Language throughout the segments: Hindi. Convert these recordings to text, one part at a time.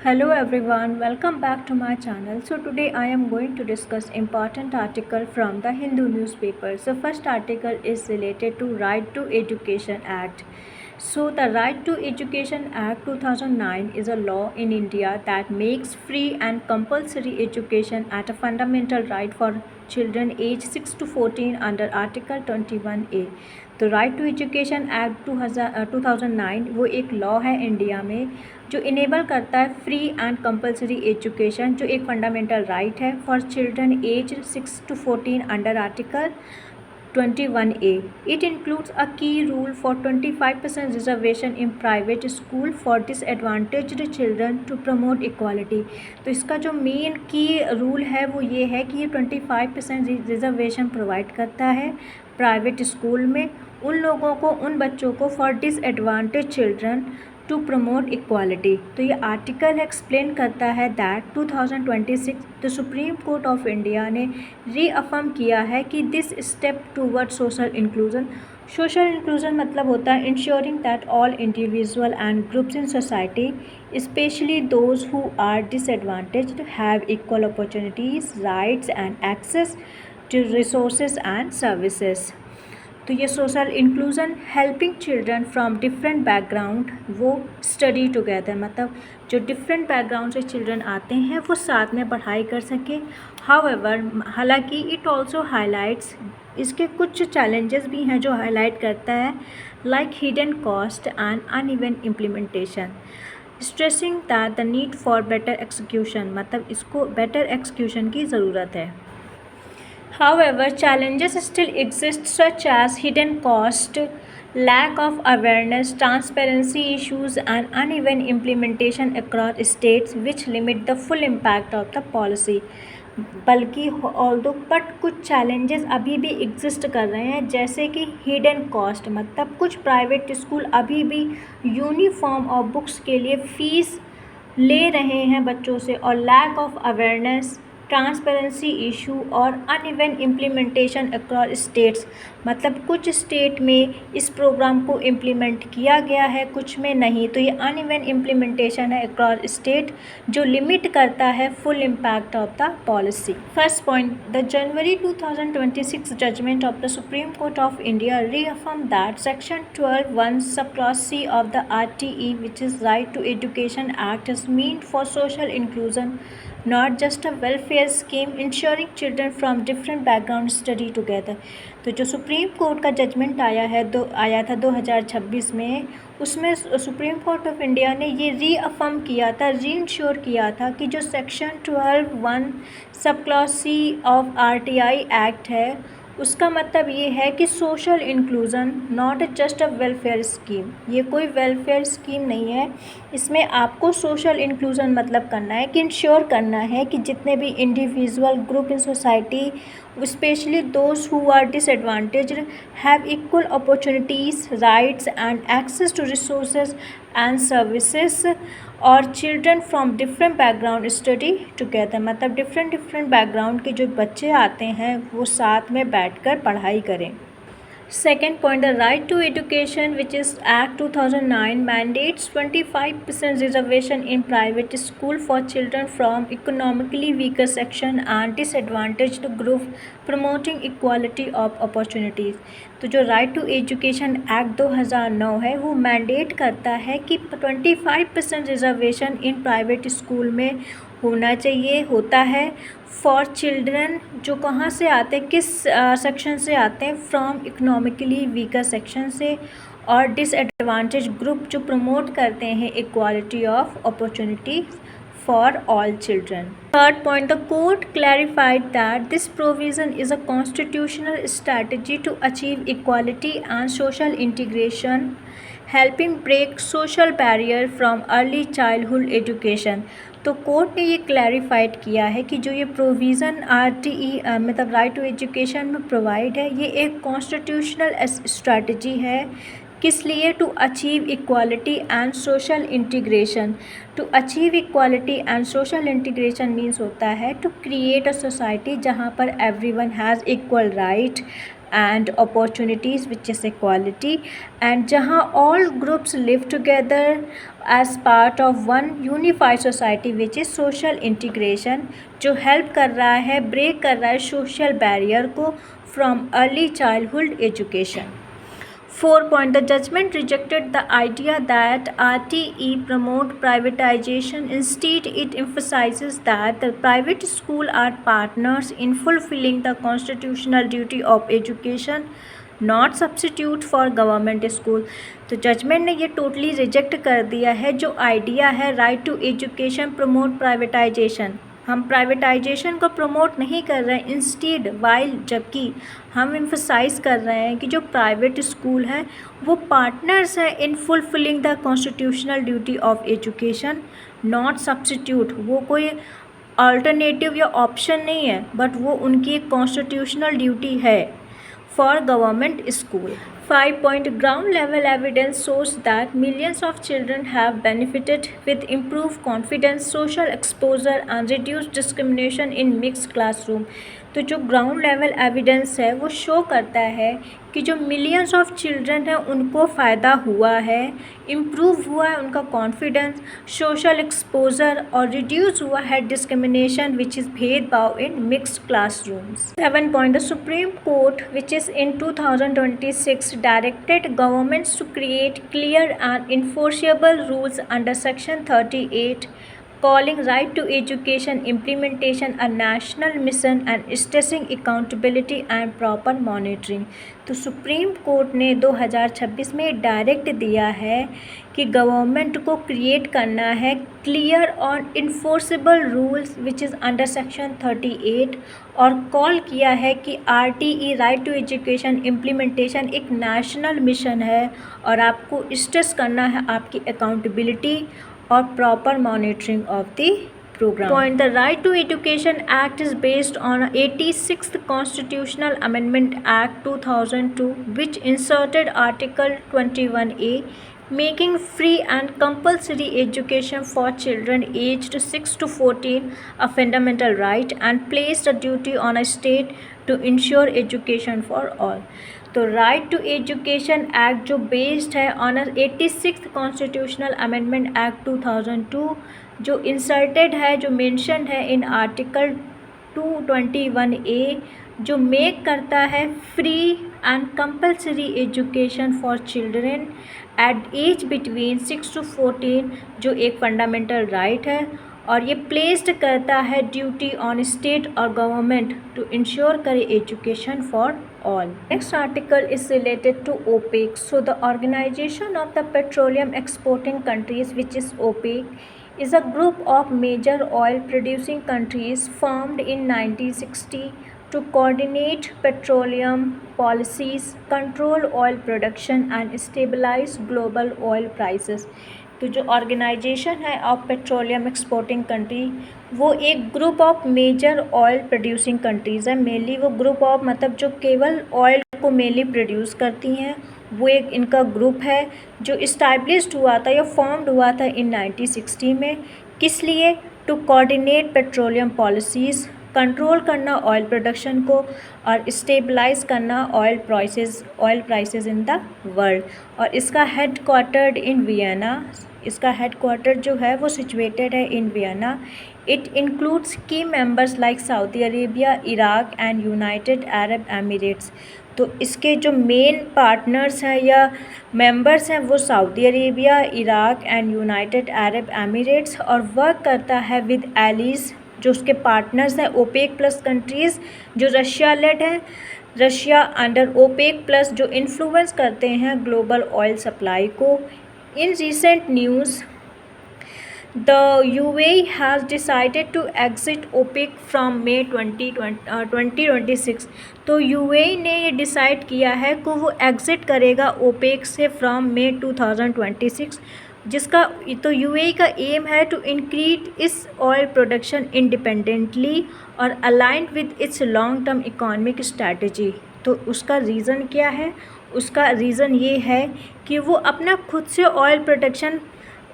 Hello everyone, welcome back to my channel. So today I am going to discuss important article from the Hindu newspaper. So first article is related to Right to Education Act. So the Right to Education Act 2009 is a law in India that makes free and compulsory education at a fundamental right for children aged 6 to 14 under Article 21A. तो राइट टू एजुकेशन एक्ट 2009 वो एक लॉ है इंडिया में जो इनेबल करता है फ्री एंड कंपलसरी एजुकेशन, जो एक फंडामेंटल राइट है for children age 6 to 14 under article 21A. It includes a key rule for 25% reservation in private school for disadvantaged children to promote equality. तो इसका जो मेन की रूल है वो ये है कि ये 25% रिजर्वेशन प्रोवाइड करता है प्राइवेट स्कूल में उन लोगों को, उन बच्चों को for disadvantage children to promote equality. तो ये आर्टिकल एक्सप्लेन करता है that 2026 the supreme court of India ने रीअफर्म किया है कि this step toward social inclusion. Social inclusion मतलब होता है ensuring that all individual and groups in society specially those who are disadvantaged have equal opportunities, rights and access to resources and services. तो ये social inclusion helping children from different background वो स्टडी टुगेदर, मतलब जो डिफरेंट बैकग्राउंड से चिल्ड्रन आते हैं वो साथ में पढ़ाई कर सकें. हाउएवर, हालांकि इट ऑल्सो हाईलाइट्स, इसके कुछ चैलेंजेस भी हैं जो हाईलाइट करता है, like hidden cost and uneven implementation, stressing that the need for better execution, मतलब इसको बेटर एक्सिक्यूशन की ज़रूरत है. However, challenges still exist such as hidden cost, lack of awareness, transparency issues and uneven implementation across states which limit the full impact of the policy. बल्कि बट कुछ चैलेंजेस अभी भी एग्जिस्ट कर रहे हैं, जैसे कि हिडन कॉस्ट, मतलब कुछ प्राइवेट स्कूल अभी भी यूनिफॉर्म और बुक्स के लिए फ़ीस ले रहे हैं बच्चों से, और lack of awareness, transparency issue और अनइवन इम्प्लीमेंटेशन अक्रॉस स्टेट्स, मतलब कुछ स्टेट में इस प्रोग्राम को इम्प्लीमेंट किया गया है, कुछ में नहीं. तो ये अनइवन इम्प्लीमेंटेशन है अक्रॉस स्टेट जो लिमिट करता है full impact of the policy. First point, the January 2026 judgement of the supreme court of India reaffirm that section 12(1) sub clause C of the RTE, which is Right to Education Act, is meant for social inclusion, not just a welfare scheme ensuring children from different backgrounds study together. तो जो सुप्रीम कोर्ट का जजमेंट आया था 2026 में, उसमें सुप्रीम कोर्ट ऑफ इंडिया ने ये रीअफर्म किया था, रीइंश्योर किया था कि जो section 12(1) sub clause C of RTI act है, उसका मतलब ये है कि social inclusion not just a welfare scheme. ये कोई वेलफेयर स्कीम नहीं है, इसमें आपको सोशल इंक्लूज़न मतलब करना है कि इंश्योर करना है कि जितने भी individual group in society specially those who are disadvantaged have equal opportunities, rights and access to resources and services, और children from different background study together, मतलब डिफरेंट बैकग्राउंड के जो बच्चे आते हैं वो साथ में बैठकर पढ़ाई करें. Second point, the Right to Education, which is Act 2009, mandates 25% reservation in private school for children from economically weaker section and disadvantaged group, promoting equality of opportunities. तो जो राइट टू एजुकेशन एक्ट 2009 है वो मैंडेट करता है कि 25% रिजर्वेशन इन प्राइवेट स्कूल में होना चाहिए, होता है फॉर चिल्ड्रन जो कहाँ से आते हैं, किस सेक्शन से आते हैं, फ्रॉम इकोनॉमिकली वीकर सेक्शन से, और डिसएडवांटेज ग्रुप जो प्रमोट करते हैं equality of opportunity for all children. Third point, the court clarified that this provision is a constitutional strategy to achieve equality and social integration, helping break social barrier from early childhood education. तो कोर्ट ने ये क्लैरिफाइड किया है कि जो ये प्रोविज़न RTE मतलब राइट टू एजुकेशन में प्रोवाइड है, ये एक कॉन्स्टिट्यूशनल स्ट्रैटेजी है. किस लिए? To achieve equality and social integration. To achieve equality and social integration means होता है टू क्रिएट अ सोसाइटी जहाँ पर everyone has equal right and opportunities, which is equality, and जहाँ all groups live together as part of one unified society which is social integration, जो हेल्प कर रहा है, ब्रेक कर रहा है सोशल बैरियर को from early childhood education. 4 point, the judgment rejected the idea that RTE promote privatization. Instead, it emphasizes that the private schools are partners in fulfilling the constitutional duty of education, not substitute for government school. तो जजमेंट ने ये टोटली रिजेक्ट कर दिया है जो आइडिया है right to education promote privatisation. हम प्राइवेटाइजेशन को प्रमोट नहीं कर रहे हैं, इंस्टीड वाइल, जबकि हम एम्फसाइज कर रहे हैं कि जो प्राइवेट स्कूल है वो पार्टनर्स हैं in fulfilling the constitutional duty of education, not substitute. वो कोई अल्टरनेटिव या ऑप्शन नहीं है, बट वो उनकी एक कॉन्स्टिट्यूशनल ड्यूटी है for government school. 5 point, ground level evidence shows that millions of children have benefited with improved confidence, social exposure and reduced discrimination in mixed classroom. तो जो ग्राउंड लेवल एविडेंस है वो शो करता है कि जो मिलियंस ऑफ चिल्ड्रन हैं उनको फ़ायदा हुआ है, इम्प्रूव हुआ है उनका कॉन्फिडेंस, सोशल एक्सपोजर और रिड्यूस हुआ है डिस्क्रिमिनेशन विच इज़ भेदभाव in mixed classrooms. 7 point, the supreme court which is in 2026 directed governments to create clear and enforceable rules under section 38 calling right to education implementation a national mission and stressing accountability and proper monitoring। तो सुप्रीम कोर्ट ने 2026 में डायरेक्ट दिया है कि गवर्नमेंट को क्रिएट करना है क्लियर और enforceable rules which is under section 38 और कॉल किया है कि RTE right to education implementation एक नेशनल मिशन है और आपको स्ट्रेस करना है आपकी अकाउंटेबिलिटी और proper monitoring of the program. Point, the Right to Education Act is based on 86th Constitutional Amendment Act 2002 which inserted Article 21A making free and compulsory education for children aged 6 to 14 a fundamental right and placed a duty on a state to ensure education for all। तो राइट टू एजुकेशन एक्ट जो बेस्ड है on 86th constitutional amendment act 2002 जो इंसर्टेड है, जो मेंशन्ड है इन आर्टिकल 221A, जो मेक करता है free and compulsory education for children at age between 6 to 14, जो एक फंडामेंटल राइट है और ये प्लेस्ड करता है ड्यूटी ऑन स्टेट और गवर्नमेंट टू इंश्योर करे education for all. Next article is related to OPEC. So the Organization of the Petroleum Exporting Countries, which is OPEC, is a group of major oil producing countries formed in 1960 to coordinate petroleum policies, control oil production and stabilize global oil prices। तो जो ऑर्गेनाइजेशन है ऑफ पेट्रोलियम एक्सपोर्टिंग कंट्री वो एक group of major oil producing countries है। मेनली वो ग्रुप ऑफ मतलब जो केवल ऑयल को मेनली प्रोड्यूस करती हैं, वो एक इनका ग्रुप है जो इस्टेब्लिश्ड हुआ था या फॉर्म्ड हुआ था इन 1960 में। किस लिए? To coordinate petroleum policies, control करना ऑयल प्रोडक्शन को और स्टेबलाइज करना oil prices in the world. और इसका हेड क्वार्टर्ड इन वियना, इसका हेड क्वार्टर जो है वो सिचुएटेड है in Vienna. It includes key members like Saudi Arabia, Iraq and United Arab Emirates. तो इसके जो मेन पार्टनर्स हैं या मेंबर्स हैं वो Saudi Arabia, Iraq and United Arab Emirates, और वर्क करता है विद एलीज जो उसके पार्टनर्स हैं ओपेक प्लस कंट्रीज़ जो रशिया लेड हैं। रशिया अंडर ओपेक प्लस जो इन्फ्लुएंस करते हैं ग्लोबल ऑयल सप्लाई को। In recent news the UAE has decided to exit OPEC from May 2026। तो UAE ने ये डिसाइड किया है कि वो एग्ज़िट करेगा ओपेक से फ्रॉम May 2026, जिसका तो UAE का एम है टू इंक्रीज इस ऑयल प्रोडक्शन इंडिपेंडेंटली और aligned with its long term economic strategy. तो उसका रीज़न क्या है? उसका रीज़न ये है कि वो अपना खुद से ऑयल प्रोडक्शन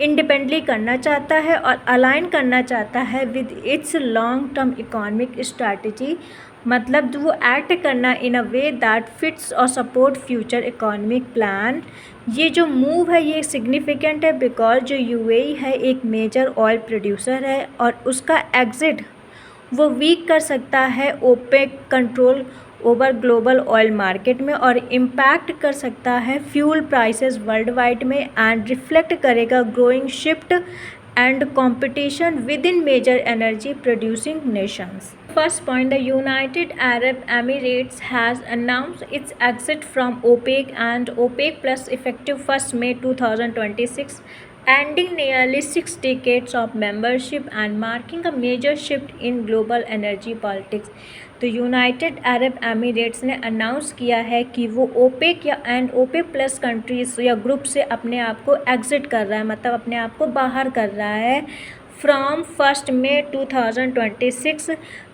इंडिपेंडेंटली करना चाहता है और अलाइन करना चाहता है with its long term economic strategy, मतलब वो एक्ट करना इन अ वे दैट फिट्स और सपोर्ट फ्यूचर इकोनॉमिक प्लान। ये जो मूव है ये सिग्निफिकेंट है बिकॉज जो यूएई है एक मेजर ऑयल प्रोड्यूसर है और उसका एग्जिट वो वीक कर सकता है OPEC control over global oil market में और इम्पैक्ट कर सकता है फ्यूल प्राइसेस वर्ल्ड वाइड में एंड रिफ्लेक्ट करेगा growing shift and competition within major energy producing nations. First point, the United Arab Emirates has announced its exit from OPEC and OPEC Plus effective 1st May 2026, ending nearly 6 decades of membership and marking a major shift in global energy politics. तो यूनाइटेड अरब एमिरेट्स ने अनाउंस किया है कि वो ओपेक या एंड ओपेक प्लस कंट्रीज़ या ग्रुप से अपने आप को एग्ज़िट कर रहा है, मतलब अपने आप को बाहर कर रहा है फ्रॉम 1 मई 2026।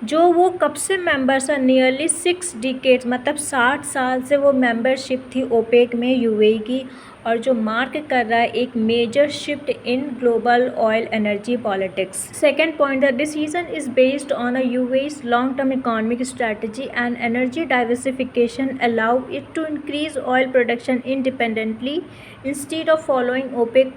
जो वो कब से मेंबर्स है, नियरली 6 डिकेड्स, मतलब 60 साल से वो मेंबरशिप थी ओपेक में यूएई की, और जो मार्क कर रहा है एक major shift in global oil energy politics. Second point, the decision is based on a UAE's long term economic strategy and energy diversification allow it to increase oil production independently instead of following OPEC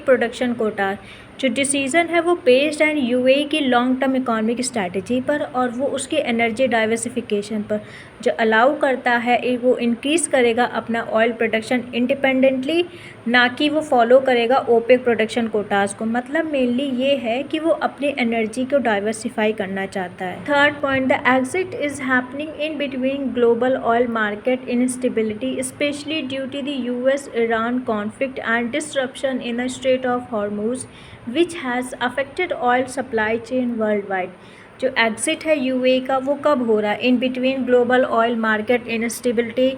production quotas। जो डिसीज़न है वो बेस्ड है यूएई की लॉन्ग टर्म इकोनॉमिक स्ट्रैटेजी पर और वो उसके एनर्जी डाइवर्सिफिकेशन पर, जो अलाउ करता है वो इंक्रीज़ करेगा अपना ऑयल प्रोडक्शन इंडिपेंडेंटली, ना कि वो फॉलो करेगा ओपेक प्रोडक्शन कोटास को। मतलब मेनली ये है कि वो अपनी एनर्जी को डाइवर्सिफाई करना चाहता है। Third point, the exit is happening in between global oil market instability specially due to the US Iran conflict and disruption in the strait of Hormuz which has affected oil supply chain worldwide. जो एग्जिट है यूएई का वो कब हो रहा है, in between global oil market instability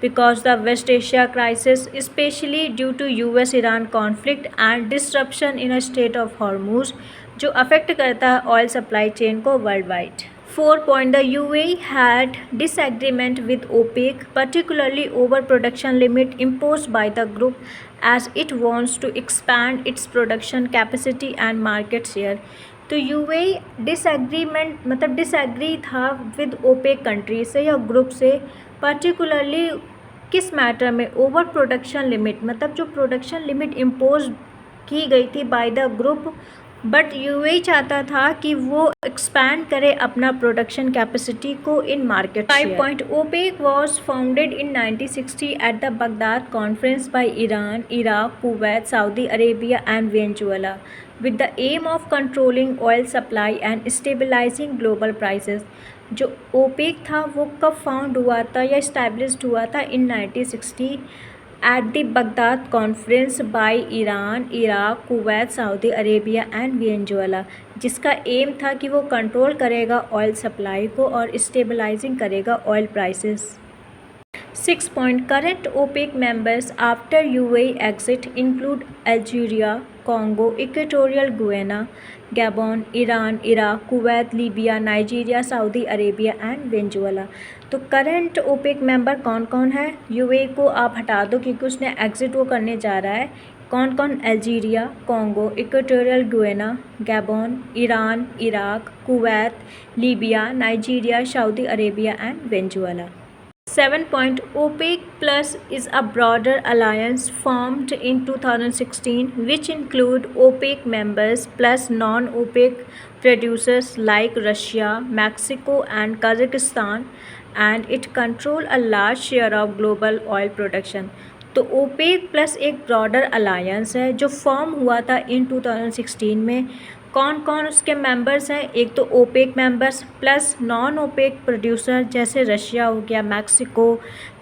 because the West Asia crisis specially due to US Iran conflict and disruption in a state of Hormuz, जो अफेक्ट करता है ऑयल सप्लाई चेन को world wide. Fourth point, the UAE had disagreement with OPEC, particularly over production limit imposed by the group as it wants to expand its production capacity and market share। तो यूएई डिसएग्रीमेंट मतलब डिसएग्री था विद ओपेक कंट्री से या ग्रुप से, पर्टिकुलरली किस मैटर में, ओवर प्रोडक्शन लिमिट, मतलब जो प्रोडक्शन लिमिट इम्पोज की गई थी by the group, but UAE चाहता था कि वो एक्सपैंड करे अपना प्रोडक्शन कैपेसिटी को in market. 5 point, OPEC was founded in 1960 at the Baghdad conference by Iran, Iraq, Kuwait, Saudi Arabia and Venezuela with the aim of controlling oil supply and stabilizing global prices। जो ओपेक था वो कब फाउंड हुआ था या इस्टेब्लिश्ड हुआ था, इन 1960 at the Baghdad conference by Iran, Iraq, Kuwait, Saudi Arabia and Venezuela, जिसका एम था कि वो कंट्रोल करेगा ऑयल सप्लाई को और स्टेबलाइजिंग करेगा oil prices. 6 point, current OPEC members after UAE exit include Algeria, Congo, Equatorial Guinea, Gabon, Iran, Iraq, Kuwait, Libya, Nigeria, Saudi Arabia and Venezuela। तो करंट ओपेक मेंबर कौन कौन है, यूएई को आप हटा दो क्योंकि उसने एग्जिट वो करने जा रहा है। कौन कौन, Algeria, Congo, equatorial गुइना, Gabon, Iran, Iraq, Kuwait, Libya, Nigeria, Saudi Arabia and Venezuela. 7 point, OPEC Plus is a broader alliance formed in 2016 which include OPEC members plus non-OPEC producers like Russia, Mexico and Kazakhstan, and it control a large share of global oil production। तो ओपेक प्लस एक ब्रॉडर अलायंस है जो फॉर्म हुआ था इन 2016 में। कौन कौन उसके मेंबर्स हैं, एक तो OPEC members plus non OPEC producer जैसे रशिया हो गया, मैक्सिको,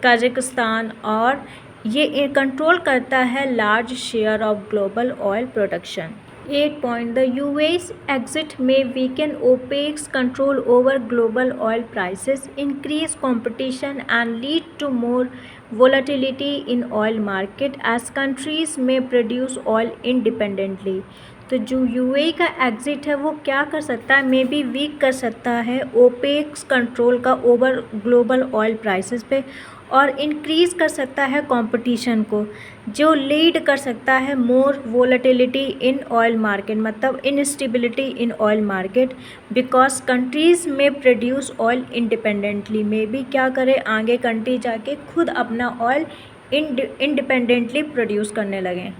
कजाकिस्तान, और ये कंट्रोल करता है large share of global oil production. 8 point, the UAE's exit may weaken OPEC's control over global oil prices, increase competition and lead to more volatility in oil market as countries may produce oil independently। तो जो यूएई का एग्ज़िट है वो क्या कर सकता है, मे बी वीक कर सकता है ओपेक्स कंट्रोल का ओवर ग्लोबल ऑयल प्राइसेस पे, और इंक्रीज़ कर सकता है कंपटीशन को, जो लीड कर सकता है मोर वोलेटिलिटी इन ऑयल मार्केट, मतलब instability in oil market, because countries में प्रोड्यूस ऑयल इंडिपेंडेंटली, में भी क्या करे आगे कंट्री जाके खुद अपना ऑयल इंडिपेंडेंटली प्रोड्यूस करने लगें।